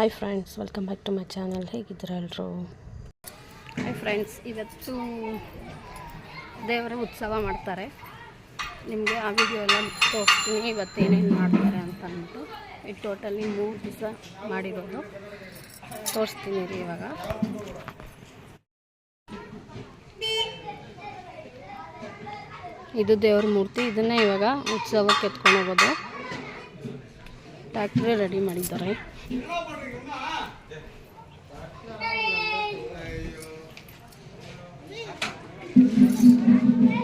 Hi friends, welcome back to my channel. ಹೇಗಿದ್ದೀರಾ ಎಲ್ಲರೂ? Hi friends, ಇವತ್ತು ದೇವರ ಉತ್ಸವ ಮಾಡ್ತಾರೆ. ನಿಮಗೆ ಆ ವಿಡಿಯೋ ಎಲ್ಲ ತೋರಿಸ್ತೀನಿ ಇವತ್ತು ಏನೇನು ಮಾಡ್ತಾರೆ ಅಂತ ಅಂದ್ಬಿಟ್ಟು. ಇದು ಟೋಟಲಿ 3 ದಿವಸ ಮಾಡಿರೋದು ತೋರಿಸ್ತೀನಿ ರೀ. ಇವಾಗ ಇದು ದೇವ್ರ ಮೂರ್ತಿ. ಇದನ್ನೇ ಇವಾಗ ಉತ್ಸವಕ್ಕೆ ಎತ್ಕೊಂಡು ಹೋಗೋದು. ಟ್ಯಾಕ್ಟ್ರಿ ರೆಡಿ ಮಾಡಿದ್ದಾರೆ.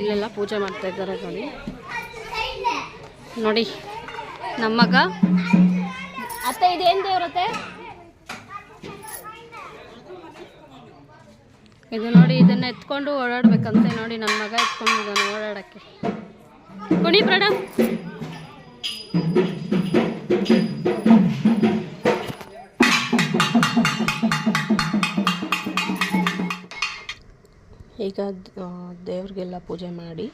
ಇಲ್ಲೆಲ್ಲ ಪೂಜೆ ಮಾಡ್ತಾ ಇದ್ದಾರೆ ನೋಡಿ ನಮ್ಮ ಮಗ. ಅತ್ತೆ ಇದೇನು ದೇವ್ರತ್ತೆ? ಇದು ನೋಡಿ, ಇದನ್ನ ಎತ್ಕೊಂಡು ಓಡಾಡ್ಬೇಕಂತೆ. ನೋಡಿ ನನ್ನ ಮಗ ಎತ್ಕೊಂಡು ಹೋಗೋಣ ಓಡಾಡಕ್ಕೆ. ಕುಣಿ ಪ್ರಾಣ. ಈಗ ದೇವ್ರಿಗೆಲ್ಲ ಪೂಜೆ ಮಾಡಿ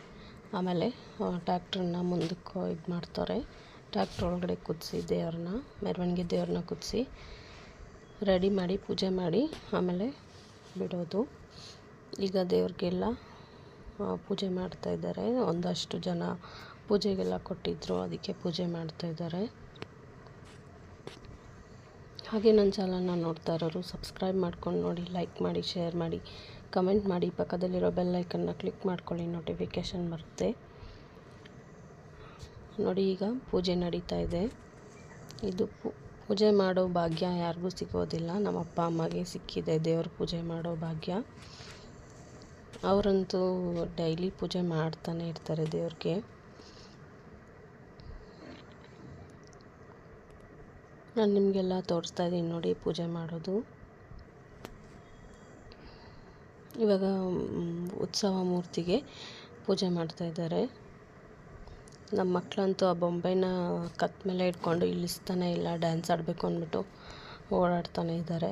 ಆಮೇಲೆ ಟ್ಯಾಕ್ಟ್ರನ್ನ ಮುಂದಕ್ಕೆ ಇದು ಮಾಡ್ತಾರೆ. ಟ್ಯಾಕ್ಟ್ರ್ ಒಳಗಡೆ ಕುದಿಸಿ ದೇವ್ರನ್ನ, ಮೆರವಣಿಗೆ ದೇವ್ರನ್ನ ಕುದಿಸಿ ರೆಡಿ ಮಾಡಿ ಪೂಜೆ ಮಾಡಿ ಆಮೇಲೆ ಬಿಡೋದು. ಈಗ ದೇವ್ರಿಗೆಲ್ಲ ಪೂಜೆ ಮಾಡ್ತಾಯಿದ್ದಾರೆ. ಒಂದಷ್ಟು ಜನ ಪೂಜೆಗೆಲ್ಲ ಕೊಟ್ಟಿದ್ದರು, ಅದಕ್ಕೆ ಪೂಜೆ ಮಾಡ್ತಾಯಿದ್ದಾರೆ. ಹಾಗೆ ನನ್ನ ಚಾನಲ್ನ ನೋಡ್ತಾ ಇರೋರು ಸಬ್ಸ್ಕ್ರೈಬ್ ಮಾಡ್ಕೊಂಡು ನೋಡಿ, ಲೈಕ್ ಮಾಡಿ, ಶೇರ್ ಮಾಡಿ, ಕಮೆಂಟ್ ಮಾಡಿ, ಪಕ್ಕದಲ್ಲಿರೋ ಬೆಲ್ ಐಕನ್ನ ಕ್ಲಿಕ್ ಮಾಡ್ಕೊಳ್ಳಿ, ನೋಟಿಫಿಕೇಷನ್ ಬರುತ್ತೆ ನೋಡಿ. ಈಗ ಪೂಜೆ ನಡೀತಾ ಇದೆ. ಇದು ಪೂಜೆ ಮಾಡೋ ಭಾಗ್ಯ ಯಾರಿಗೂ ಸಿಗೋದಿಲ್ಲ. ನಮ್ಮ ಅಪ್ಪ ಅಮ್ಮಗೆ ಸಿಕ್ಕಿದೆ ದೇವ್ರ ಪೂಜೆ ಮಾಡೋ ಭಾಗ್ಯ. ಅವರಂತೂ ಡೈಲಿ ಪೂಜೆ ಮಾಡ್ತಾನೆ ಇರ್ತಾರೆ ದೇವ್ರಿಗೆ. ನಾನು ನಿಮಗೆಲ್ಲ ತೋರಿಸ್ತಾ ಇದ್ದೀನಿ ನೋಡಿ ಪೂಜೆ ಮಾಡೋದು. ಇವಾಗ ಉತ್ಸವ ಮೂರ್ತಿಗೆ ಪೂಜೆ ಮಾಡ್ತಾಯಿದ್ದಾರೆ. ನಮ್ಮ ಮಕ್ಕಳಂತೂ ಆ ಬೊಂಬೆನ ಕತ್ ಮೇಲೆ ಇಟ್ಕೊಂಡು ಇಳಿಸ್ತಾನೆ ಇಲ್ಲ, ಡ್ಯಾನ್ಸ್ ಆಡಬೇಕು ಅಂದ್ಬಿಟ್ಟು ಓಡಾಡ್ತಾನೆ ಇದ್ದಾರೆ.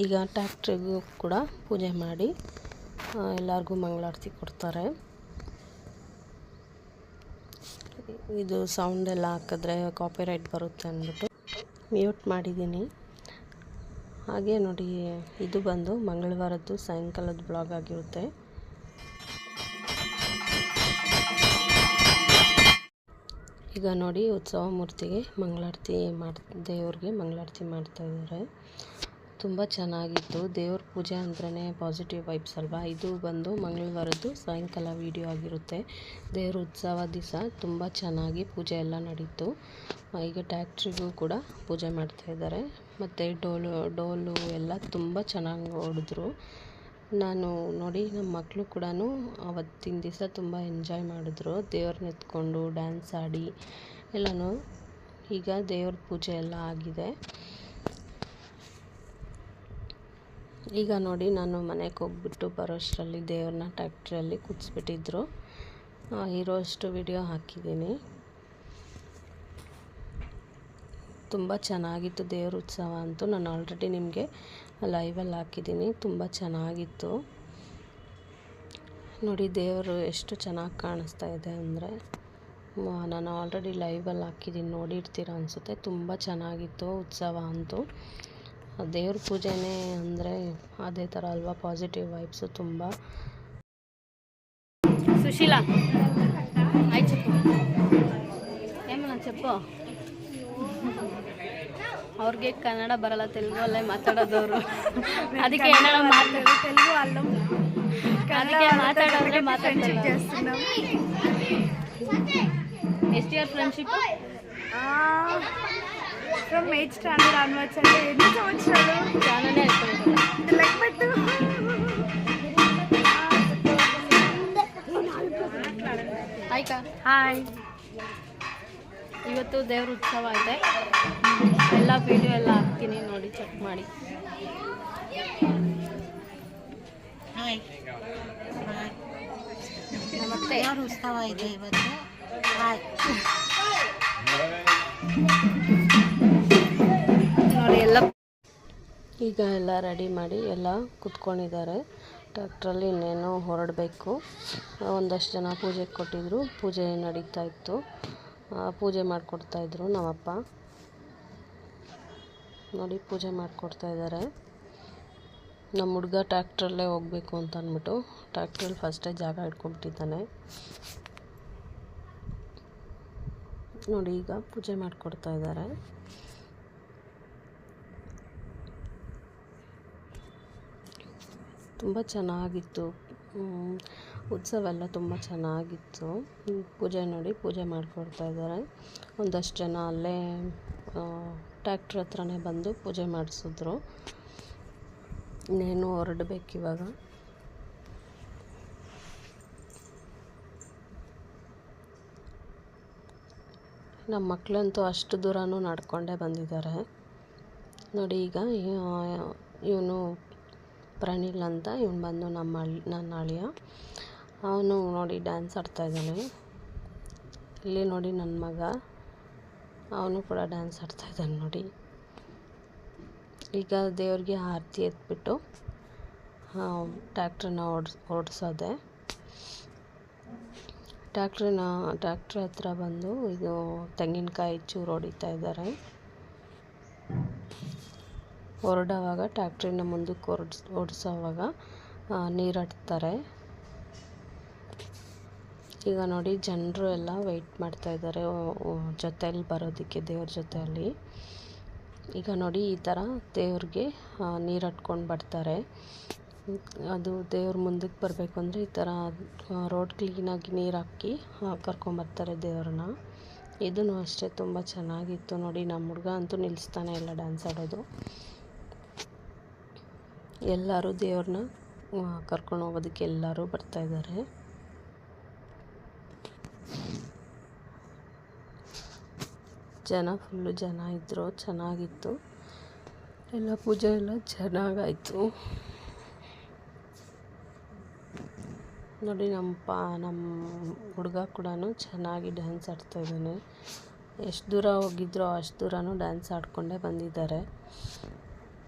ಈಗ ಟ್ಯಾಕ್ಟ್ರಿಗೂ ಕೂಡ ಪೂಜೆ ಮಾಡಿ ಎಲ್ಲರಿಗೂ ಮಂಗಳಾರತಿ ಕೊಡ್ತಾರೆ. ಇದು ಸೌಂಡ್ ಎಲ್ಲ ಹಾಕಿದ್ರೆ ಕಾಪಿರೈಟ್ ಬರುತ್ತೆ ಅಂದ್ಬಿಟ್ಟು ಮ್ಯೂಟ್ ಮಾಡಿದ್ದೀನಿ. ಹಾಗೆ ನೋಡಿ, ಇದು ಬಂದು ಮಂಗಳವಾರದ್ದು ಸಾಯಂಕಾಲದ ಬ್ಲಾಗ್ ಆಗಿರುತ್ತೆ. ಈಗ ನೋಡಿ, ಉತ್ಸವ ಮೂರ್ತಿಗೆ ಮಂಗಳಾರತಿ ದೇವ್ರಿಗೆ ಮಂಗಳಾರತಿ ಮಾಡ್ತಾಯಿದ್ದಾರೆ. ತುಂಬ ಚೆನ್ನಾಗಿತ್ತು. ದೇವ್ರ ಪೂಜೆ ಅಂದ್ರೇ ಪಾಸಿಟಿವ್ ವೈಬ್ಸ್ ಅಲ್ವಾ. ಇದು ಬಂದು ಮಂಗಳವಾರದ್ದು ಸಾಯಂಕಾಲ ವಿಡಿಯೋ ಆಗಿರುತ್ತೆ. ದೇವ್ರ ಉತ್ಸವ ದಿವಸ ತುಂಬ ಚೆನ್ನಾಗಿ ಪೂಜೆ ಎಲ್ಲ ನಡೀತು. ಈಗ ಟ್ಯಾಕ್ಟ್ರಿಗೂ ಕೂಡ ಪೂಜೆ ಮಾಡ್ತಾಯಿದ್ದಾರೆ. ಮತ್ತು ಡೋಲು ಎಲ್ಲ ತುಂಬ ಚೆನ್ನಾಗಿ ಹೊಡೆದ್ರು. ನಾನು ನೋಡಿ, ನಮ್ಮ ಮಕ್ಕಳು ಕೂಡ ಅವತ್ತಿನ ದಿವಸ ತುಂಬ ಎಂಜಾಯ್ ಮಾಡಿದ್ರು. ದೇವ್ರನ್ನ ಎತ್ಕೊಂಡು ಡ್ಯಾನ್ಸ್ ಆಡಿ ಎಲ್ಲನೂ. ಈಗ ದೇವ್ರ ಪೂಜೆ ಎಲ್ಲ ಆಗಿದೆ. ಈಗ ನೋಡಿ, ನಾನು ಮನೆಗೆ ಹೋಗ್ಬಿಟ್ಟು ಬರೋಷ್ಟರಲ್ಲಿ ದೇವ್ರನ್ನ ಟ್ಯಾಕ್ಟ್ರಿಯಲ್ಲಿ ಕುದಿಸ್ಬಿಟ್ಟಿದ್ರು. ಇರೋಷ್ಟು ವಿಡಿಯೋ ಹಾಕಿದ್ದೀನಿ. ತುಂಬ ಚೆನ್ನಾಗಿತ್ತು ದೇವ್ರ ಉತ್ಸವ ಅಂತೂ. ನಾನು ಆಲ್ರೆಡಿ ನಿಮಗೆ ಲೈವಲ್ಲಿ ಹಾಕಿದ್ದೀನಿ. ತುಂಬ ಚೆನ್ನಾಗಿತ್ತು ನೋಡಿ. ದೇವರು ಎಷ್ಟು ಚೆನ್ನಾಗಿ ಕಾಣಿಸ್ತಾ ಇದೆ ಅಂದರೆ, ನಾನು ಆಲ್ರೆಡಿ ಲೈವಲ್ಲಿ ಹಾಕಿದ್ದೀನಿ, ನೋಡಿರ್ತೀರ ಅನಿಸುತ್ತೆ. ತುಂಬ ಚೆನ್ನಾಗಿತ್ತು ಉತ್ಸವ ಅಂತೂ. ದೇವ್ರ ಪೂಜೆನೇ ಅಂದರೆ ಅದೇ ಥರ ಅಲ್ವಾ, ಪಾಸಿಟಿವ್ ವೈಬ್ಸು ತುಂಬ. ಸುಶೀಲಾ ಆಯ್ತು చెప్పు, ಏಮನ್ನ చెప్పు. ಅವ್ರಿಗೆ ಕನ್ನಡ ಬರಲ್ಲ, ತೆಲುಗು ಅಲ್ಲೇ ಮಾತಾಡೋದವರು. ಅದಕ್ಕೆ ಏನಾರ ತೆಲುಗು ಅಲ್ಲ, ಅದಕ್ಕೆ ಮಾತಾಡೋದ್ರೆ ಮಾತಾಡ್ತಿಲ್ಲ. ಎಷ್ಟು year friendship? From 8th standard onwards. అంటే ఎన్ని సంవత్సరాలు? చాలానే అయిపోయింది. లైక్ పెట్టు. ಹಾಯ್. ಇವತ್ತು ದೇವ್ರ ಉತ್ಸವ ಇದೆ. ಎಲ್ಲ ವಿಡಿಯೋ ಎಲ್ಲ ಹಾಕ್ತೀನಿ ನೋಡಿ, ಚೆಕ್ ಮಾಡಿ. ಹಾಯ್. ಮತ್ತೆ ದೇವ್ರ ಉತ್ಸವ ಇದೆ ಇವತ್ತು. ಹಾಯ್. ನೋಡಿ, ಎಲ್ಲ ಈಗ ಎಲ್ಲ ರೆಡಿ ಮಾಡಿ ಎಲ್ಲ ಕುತ್ಕೊಂಡಿದ್ದಾರೆ. ಟ್ರ್ಯಾಕ್ಟ್ರಲ್ಲಿ ಇನ್ನೇನು ಹೊರಡಬೇಕು. ಒಂದಷ್ಟು ಜನ ಪೂಜೆಗೆ ಕೊಟ್ಟಿದ್ದರು, ಪೂಜೆ ನಡೀತಾ ಇತ್ತು. ಪೂಜೆ ಮಾಡಿಕೊಡ್ತಾಯಿದ್ರು ನಮ್ಮಪ್ಪ. ನೋಡಿ ಪೂಜೆ ಮಾಡಿಕೊಡ್ತಾ ಇದ್ದಾರೆ. ನಮ್ಮ ಹುಡುಗ ಟ್ರ್ಯಾಕ್ಟ್ರಲ್ಲೇ ಹೋಗಬೇಕು ಅಂತ ಅಂದ್ಬಿಟ್ಟು ಟ್ರ್ಯಾಕ್ಟ್ರಲ್ಲಿ ಫಸ್ಟೇ ಜಾಗ ಇಟ್ಕೊಂಡ್ಬಿಟ್ಟಿದ್ದಾನೆ. ನೋಡಿ ಈಗ ಪೂಜೆ ಮಾಡಿಕೊಡ್ತಾ ಇದ್ದಾರೆ. ತುಂಬ ಚೆನ್ನಾಗಿತ್ತು. ಉತ್ಸವ ಎಲ್ಲ ತುಂಬ ಚೆನ್ನಾಗಿತ್ತು. ಪೂಜೆ ನೋಡಿ ಪೂಜೆ ಮಾಡಿಕೊಡ್ತಾ ಇದ್ದಾರೆ. ಒಂದಷ್ಟು ಜನ ಅಲ್ಲೇ ಟ್ರ್ಯಾಕ್ಟ್ರ್ ಹತ್ರನೇ ಬಂದು ಪೂಜೆ ಮಾಡಿಸಿದ್ರು. ಇನ್ನೇನು ಹೊರಡಬೇಕಿವಾಗ. ನಮ್ಮ ಮಕ್ಕಳಂತೂ ಅಷ್ಟು ದೂರನೂ ನಡ್ಕೊಂಡೇ ಬಂದಿದ್ದಾರೆ. ನೋಡಿ ಈಗ ಇವನು ಪ್ರಣಿಲ್ ಅಂತ ಇವನು ಬಂದು ನನ್ನ ಅಳಿಯ. ಅವನು ನೋಡಿ ಡ್ಯಾನ್ಸ್ ಆಡ್ತಾಯಿದ್ದಾನೆ. ಇಲ್ಲಿ ನೋಡಿ ನನ್ನ ಮಗ, ಅವನು ಕೂಡ ಡ್ಯಾನ್ಸ್ ಆಡ್ತಾಯಿದ್ದಾನೆ ನೋಡಿ. ಈಗ ದೇವ್ರಿಗೆ ಆರತಿ ಎತ್ಬಿಟ್ಟು ಟ್ರ್ಯಾಕ್ಟ್ರನ್ನ ಓಡಿಸೋದೆ. ಟ್ರ್ಯಾಕ್ಟ್ರ್ ಹತ್ರ ಬಂದು ಇದು ತೆಂಗಿನಕಾಯಿ ಚೂರು ಹೊಡಿತಾ ಇದ್ದಾರೆ. ಹೊರಡೋವಾಗ ಟ್ರ್ಯಾಕ್ಟ್ರಿನ ಮುಂದಕ್ಕೆ ಓಡಿಸೋವಾಗ ನೀರಾಡ್ತಾರೆ. ಈಗ ನೋಡಿ ಜನರು ಎಲ್ಲ ವೆಯ್ಟ್ ಮಾಡ್ತಾಯಿದ್ದಾರೆ ಜೊತೆಯಲ್ಲಿ ಬರೋದಕ್ಕೆ, ದೇವ್ರ ಜೊತೆಯಲ್ಲಿ. ಈಗ ನೋಡಿ ಈ ಥರ ದೇವ್ರಿಗೆ ನೀರಾಟ್ಕೊಂಡು ಬರ್ತಾರೆ. ಅದು ದೇವ್ರ ಮುಂದಕ್ಕೆ ಬರಬೇಕು ಅಂದರೆ ಈ ಥರ ರೋಡ್ ಕ್ಲೀನಾಗಿ ನೀರು ಹಾಕಿ ಕರ್ಕೊಂಬರ್ತಾರೆ ದೇವ್ರನ್ನ. ಇದೂ ಅಷ್ಟೇ ತುಂಬ ಚೆನ್ನಾಗಿತ್ತು ನೋಡಿ. ನಮ್ಮ ಹುಡುಗ ಅಂತೂ ನಿಲ್ಲಿಸ್ತಾನೆ ಇಲ್ಲ ಡ್ಯಾನ್ಸ್ ಆಡೋದು. ಎಲ್ಲರೂ ದೇವ್ರನ್ನ ಕರ್ಕೊಂಡು ಹೋಗೋದಕ್ಕೆ ಎಲ್ಲರೂ ಬರ್ತಾಯಿದ್ದಾರೆ. ಫುಲ್ಲು ಜನ ಇದ್ದರು, ಚೆನ್ನಾಗಿತ್ತು. ಎಲ್ಲ ಪೂಜೆ ಎಲ್ಲ ಚೆನ್ನಾಗಾಯಿತು ನೋಡಿ. ನಮ್ಮ ಹುಡುಗ ಕೂಡ ಚೆನ್ನಾಗಿ ಡ್ಯಾನ್ಸ್ ಆಡ್ತಾಯಿದ್ದಾನೆ. ಎಷ್ಟು ದೂರ ಹೋಗಿದ್ರೋ ಅಷ್ಟು ದೂರನೂ ಡ್ಯಾನ್ಸ್ ಆಡ್ಕೊಂಡೇ ಬಂದಿದ್ದಾರೆ.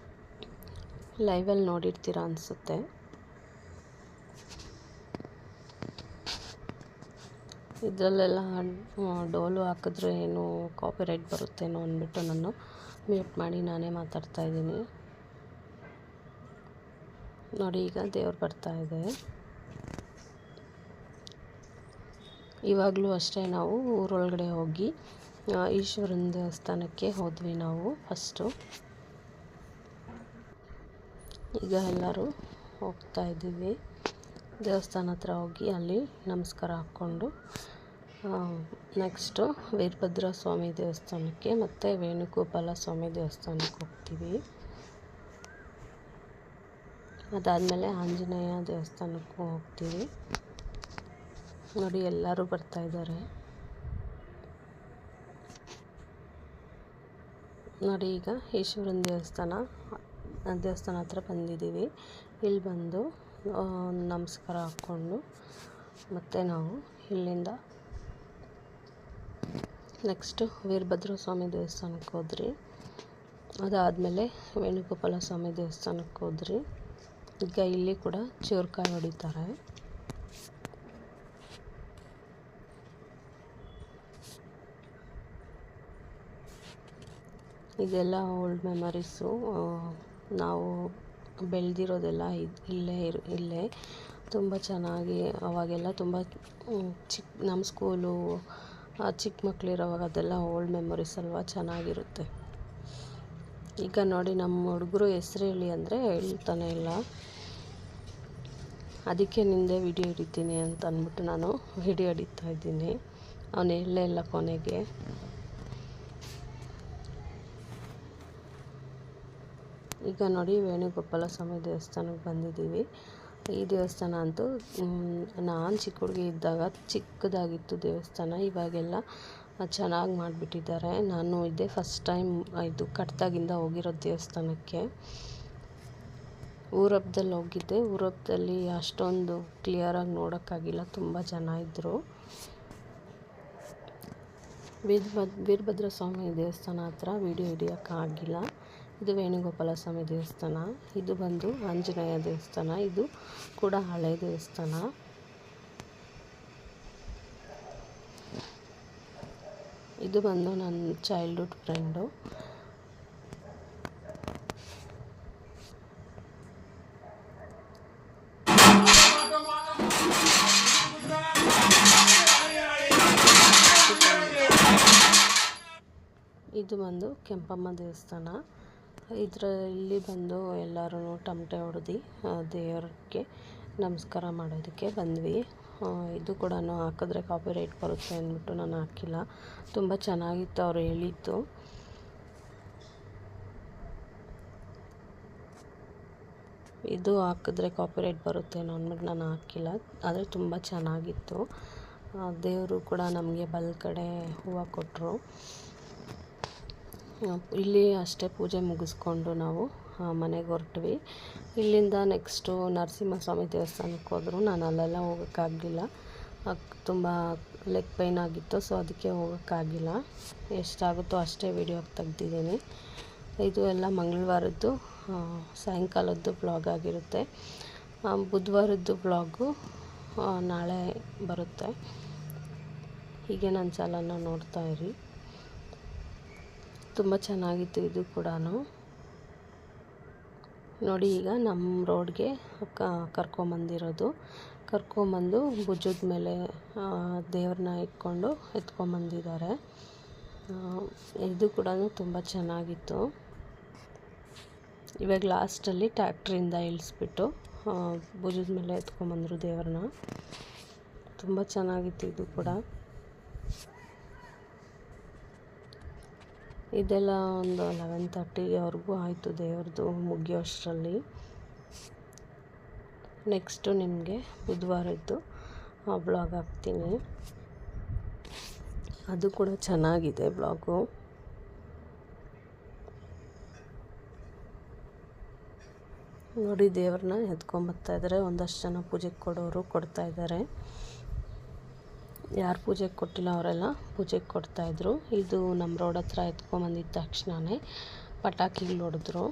ಲೈವಲ್ಲಿ ನೋಡಿರ್ತೀರ ಅನಿಸುತ್ತೆ. ಇದರಲ್ಲೆಲ್ಲ ಡೋಲು ಹಾಕಿದ್ರೆ ಏನು ಕಾಪಿರೈಟ್ ಬರುತ್ತೇನೋ ಅಂದ್ಬಿಟ್ಟು ನಾನು ಮ್ಯೂಟ್ ಮಾಡಿ ನಾನೇ ಮಾತಾಡ್ತಾ ಇದ್ದೀನಿ ನೋಡಿ. ಈಗ ದೇವ್ರು ಬರ್ತಾ ಇದೆ. ಇವಾಗಲೂ ಅಷ್ಟೇ ನಾವು ಊರೊಳಗಡೆ ಹೋಗಿ ಈಶ್ವರನ ದೇವಸ್ಥಾನಕ್ಕೆ ಹೋದ್ವಿ ನಾವು ಫಸ್ಟು. ಈಗ ಎಲ್ಲರೂ ಹೋಗ್ತಾ ಇದ್ದೀವಿ ದೇವಸ್ಥಾನ ಹತ್ರ. ಹೋಗಿ ಅಲ್ಲಿ ನಮಸ್ಕಾರ ಹಾಕ್ಕೊಂಡು ನೆಕ್ಸ್ಟು ವೀರಭದ್ರ ಸ್ವಾಮಿ ದೇವಸ್ಥಾನಕ್ಕೆ ಮತ್ತು ವೇಣುಗೋಪಾಲ ಸ್ವಾಮಿ ದೇವಸ್ಥಾನಕ್ಕೆ ಹೋಗ್ತೀವಿ. ಅದಾದಮೇಲೆ ಆಂಜನೇಯ ದೇವಸ್ಥಾನಕ್ಕೂ ಹೋಗ್ತೀವಿ ನೋಡಿ. ಎಲ್ಲರೂ ಬರ್ತಾಯಿದ್ದಾರೆ ನೋಡಿ. ಈಗ ಈಶ್ವರನ ದೇವಸ್ಥಾನ ಹತ್ರ ಬಂದಿದ್ದೀವಿ. ಇಲ್ಲಿ ಬಂದು ನಮಸ್ಕಾರ ಹಾಕ್ಕೊಂಡು ಮತ್ತು ನಾವು ಇಲ್ಲಿಂದ ನೆಕ್ಸ್ಟು ವೀರಭದ್ರ ಸ್ವಾಮಿ ದೇವಸ್ಥಾನಕ್ಕೆ ಹೋದ್ರಿ. ಅದಾದಮೇಲೆ ವೇಣುಗೋಪಾಲ ಸ್ವಾಮಿ ದೇವಸ್ಥಾನಕ್ಕೆ ಹೋದ್ರಿ. ಈಗ ಇಲ್ಲಿ ಕೂಡ ಚೂರ್ಕಾಯಿ ಹೊಡಿತಾರೆ. ಇದೆಲ್ಲ ಓಲ್ಡ್ ಮೆಮರೀಸು. ನಾವು ಬೆಳೆದಿರೋದೆಲ್ಲ ಇಲ್ಲೇ ತುಂಬ ಚೆನ್ನಾಗಿ. ಅವಾಗೆಲ್ಲ ತುಂಬ ನಮ್ಮ ಸ್ಕೂಲು ಚಿಕ್ಕ ಮಕ್ಕಳಿರೋವಾಗ ಅದೆಲ್ಲ ಓಲ್ಡ್ ಮೆಮೊರೀಸ್ ಅಲ್ವಾ, ಚೆನ್ನಾಗಿರುತ್ತೆ. ಈಗ ನೋಡಿ ನಮ್ಮ ಹುಡುಗರು ಹೆಸ್ರು ಹೇಳಿ ಅಂದರೆ ಹೇಳ್ತಾನೆ ಇಲ್ಲ. ಅದಕ್ಕೆ ನಿಂದೆ ವಿಡಿಯೋ ಹಿಡಿತೀನಿ ಅಂತ ಅಂದ್ಬಿಟ್ಟು ನಾನು ವಿಡಿಯೋ ಹಿಡಿತಾ ಇದ್ದೀನಿ. ಅವನು ಹೇಳಲೇ ಇಲ್ಲ ಕೊನೆಗೆ. ಈಗ ನೋಡಿ ವೇಣುಗೋಪಾಲ ಸ್ವಾಮಿ ದೇವಸ್ಥಾನಕ್ಕೆ ಬಂದಿದ್ದೀವಿ. ಈ ದೇವಸ್ಥಾನ ಅಂತೂ ನಾನು ಚಿಕ್ಕ ಹುಡುಗಿ ಇದ್ದಾಗ ಚಿಕ್ಕದಾಗಿತ್ತು ದೇವಸ್ಥಾನ. ಇವಾಗೆಲ್ಲ ಚೆನ್ನಾಗಿ ಮಾಡಿಬಿಟ್ಟಿದ್ದಾರೆ. ನಾನು ಇದೇ ಫಸ್ಟ್ ಟೈಮ್ ಇದು ಕಟ್ದಾಗಿಂದ ಹೋಗಿರೋ ದೇವಸ್ಥಾನಕ್ಕೆ. ಊರಬ್ಬದಲ್ಲಿ ಹೋಗಿದ್ದೆ. ಊರಬ್ಬದಲ್ಲಿ ಅಷ್ಟೊಂದು ಕ್ಲಿಯರಾಗಿ ನೋಡೋಕ್ಕಾಗಿಲ್ಲ, ತುಂಬ ಜನ ಇದ್ದರು. ವೀರಭದ್ರ ಸ್ವಾಮಿ ದೇವಸ್ಥಾನ ಹತ್ರ ವೀಡಿಯೋ ಹಿಡಿಯೋಕ್ಕಾಗಿಲ್ಲ. ಇದು ವೇಣುಗೋಪಾಲ ಸ್ವಾಮಿ ದೇವಸ್ಥಾನ. ಇದು ಬಂದು ಆಂಜನೇಯ ದೇವಸ್ಥಾನ. ಇದು ಕೂಡ ಹಳೆ ದೇವಸ್ಥಾನ. ಇದು ಬಂದು ನನ್ನ ಚೈಲ್ಡ್ಹುಡ್ ಫ್ರೆಂಡು. ಇದು ಬಂದು ಕೆಂಪಮ್ಮ ದೇವಸ್ಥಾನ. ಇಲ್ಲಿ ಬಂದು ಎಲ್ಲರೂ ತಮಟೆ ಹೊಡೆದು ದೇವರಿಗೆ ನಮಸ್ಕಾರ ಮಾಡೋದಕ್ಕೆ ಬಂದ್ವಿ. ಇದು ಕೂಡ ಹಾಕಿದ್ರೆ ಕಾಪಿರೈಟ್ ಬರುತ್ತೆ ಅಂದ್ಬಿಟ್ಟು ನಾನು ಹಾಕಿಲ್ಲ. ತುಂಬ ಚೆನ್ನಾಗಿತ್ತು ಅವ್ರು ಹೇಳಿದ್ದು. ಇದು ಹಾಕಿದ್ರೆ ಕಾಪಿರೈಟ್ ಬರುತ್ತೇನೋ ಅಂದ್ಬಿಟ್ಟು ನಾನು ಹಾಕಿಲ್ಲ. ಆದರೆ ತುಂಬ ಚೆನ್ನಾಗಿತ್ತು. ದೇವರು ಕೂಡ ನಮಗೆ ಕಡೆ ಹೂವು ಕೊಟ್ಟರು. ಇಲ್ಲಿ ಅಷ್ಟೇ ಪೂಜೆ ಮುಗಿಸ್ಕೊಂಡು ನಾವು ಮನೆಗೆ ಹೊರಟ್ವಿ. ಇಲ್ಲಿಂದ ನೆಕ್ಸ್ಟು ನರಸಿಂಹಸ್ವಾಮಿ ದೇವಸ್ಥಾನಕ್ಕೆ ಹೋದ್ರು. ನಾನು ಅಲ್ಲೆಲ್ಲ ಹೋಗೋಕ್ಕಾಗಲಿಲ್ಲ, ತುಂಬ ಲೆಗ್ ಪೈನ್ ಆಗಿತ್ತು. ಸೊ ಅದಕ್ಕೆ ಹೋಗೋಕ್ಕಾಗಿಲ್ಲ. ಎಷ್ಟಾಗುತ್ತೋ ಅಷ್ಟೇ ವಿಡಿಯೋ ತೆಗ್ದಿದ್ದೀನಿ. ಇದು ಎಲ್ಲ ಮಂಗಳವಾರದ್ದು ಸಾಯಂಕಾಲದ್ದು ಬ್ಲಾಗ್ ಆಗಿರುತ್ತೆ. ಬುಧವಾರದ್ದು ಬ್ಲಾಗು ನಾಳೆ ಬರುತ್ತೆ. ಹೀಗೆ ನನ್ನ ಚಾನಲ್ನ ನೋಡ್ತಾ ಇರಿ. ತುಂಬ ಚೆನ್ನಾಗಿತ್ತು ಇದು ಕೂಡ. ನೋಡಿ, ಈಗ ನಮ್ಮ ರೋಡ್ಗೆ ಕರ್ಕೊಂಬಂದು ಭುಜದ ಮೇಲೆ ದೇವ್ರನ್ನ ಇಟ್ಕೊಂಡು ಎತ್ಕೊಂಬಂದಿದ್ದಾರೆ. ಇದು ಕೂಡ ತುಂಬ ಚೆನ್ನಾಗಿತ್ತು. ಇವಾಗ ಲಾಸ್ಟಲ್ಲಿ ಟ್ಯಾಕ್ಟ್ರಿಂದ ಇಳಿಸ್ಬಿಟ್ಟು ಭುಜದ ಮೇಲೆ ಎತ್ಕೊಂಬಂದರು ದೇವ್ರನ್ನ. ತುಂಬ ಚೆನ್ನಾಗಿತ್ತು ಇದು ಕೂಡ. ಇದೆಲ್ಲ ಒಂದು 11:30ವರೆಗೂ ಆಯಿತು ದೇವ್ರದ್ದು ಮುಗಿಯೋಷ್ಟರಲ್ಲಿ. ನೆಕ್ಸ್ಟು ನಿಮಗೆ ಬುಧವಾರದ್ದು ಬ್ಲಾಗ್ ಹಾಕ್ತೀನಿ. ಅದು ಕೂಡ ಚೆನ್ನಾಗಿದೆ ಬ್ಲಾಗು. ನೋಡಿ, ದೇವ್ರನ್ನ ಎತ್ಕೊಂಬರ್ತಾಯಿದ್ದಾರೆ. ಒಂದಷ್ಟು ಜನ ಪೂಜೆಗೆ ಕೊಡೋರು ಕೊಡ್ತಾಯಿದ್ದಾರೆ. ಯಾರು ಪೂಜೆಗೆ ಕೊಟ್ಟಿಲ್ಲ ಅವರೆಲ್ಲ ಪೂಜೆಗೆ ಕೊಡ್ತಾಯಿದ್ರು. ಇದು ನಮ್ಮ ರೋಡ್ ಹತ್ರ ಎತ್ಕೊಂಬಂದಿದ್ದ ತಕ್ಷಣವೇ ಪಟಾಕಿಗಳು ಹೊಡೆದ್ರು.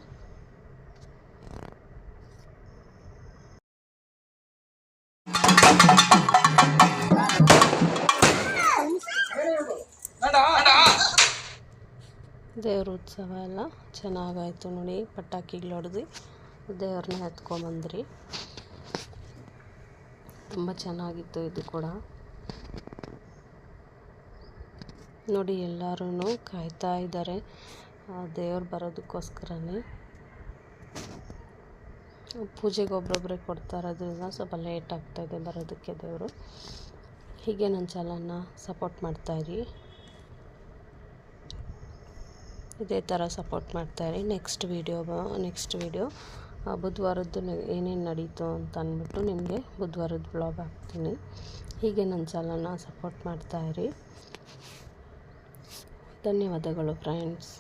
ದೇವ್ರ ಉತ್ಸವ ಎಲ್ಲ ಚೆನ್ನಾಗಾಯಿತು ನೋಡಿ. ಪಟಾಕಿಗಳು ಹೊಡೆದು ದೇವ್ರನ್ನ ಎತ್ಕೊಂಬಂದ್ರಿ. ತುಂಬ ಚೆನ್ನಾಗಿತ್ತು ಇದು ಕೂಡ. ನೋಡಿ, ಎಲ್ಲರೂ ಕಾಯ್ತಾ ಇದ್ದಾರೆ ದೇವ್ರು ಬರೋದಕ್ಕೋಸ್ಕರನೇ. ಪೂಜೆಗೆ ಒಬ್ಬೊಬ್ಬರೇ ಕೊಡ್ತಾ ಇರೋದ್ರಿಂದ ಸ್ವಲ್ಪ ಲೇಟ್ ಆಗ್ತಾಯಿದೆ ಬರೋದಕ್ಕೆ ದೇವರು. ಹೀಗೆ ನನ್ನ ಚಾನಲ್ನ ಸಪೋರ್ಟ್ ಮಾಡ್ತಾಯಿರಿ. ಇದೇ ಥರ ಸಪೋರ್ಟ್ ಮಾಡ್ತಾಯಿರಿ. ನೆಕ್ಸ್ಟ್ ವಿಡಿಯೋ ಬುಧವಾರದ್ದು ಏನೇನು ನಡೀತು ಅಂತ ಅಂದ್ಬಿಟ್ಟು ನಿಮಗೆ ಬುಧವಾರದ ಬ್ಲಾಗ್ ಹಾಕ್ತೀನಿ. ಹೀಗೆ ನನ್ನ ಚಾನಲ್ನ ಸಪೋರ್ಟ್ ಮಾಡ್ತಾಯಿರಿ. ಧನ್ಯವಾದಗಳು ಫ್ರೆಂಡ್ಸ್.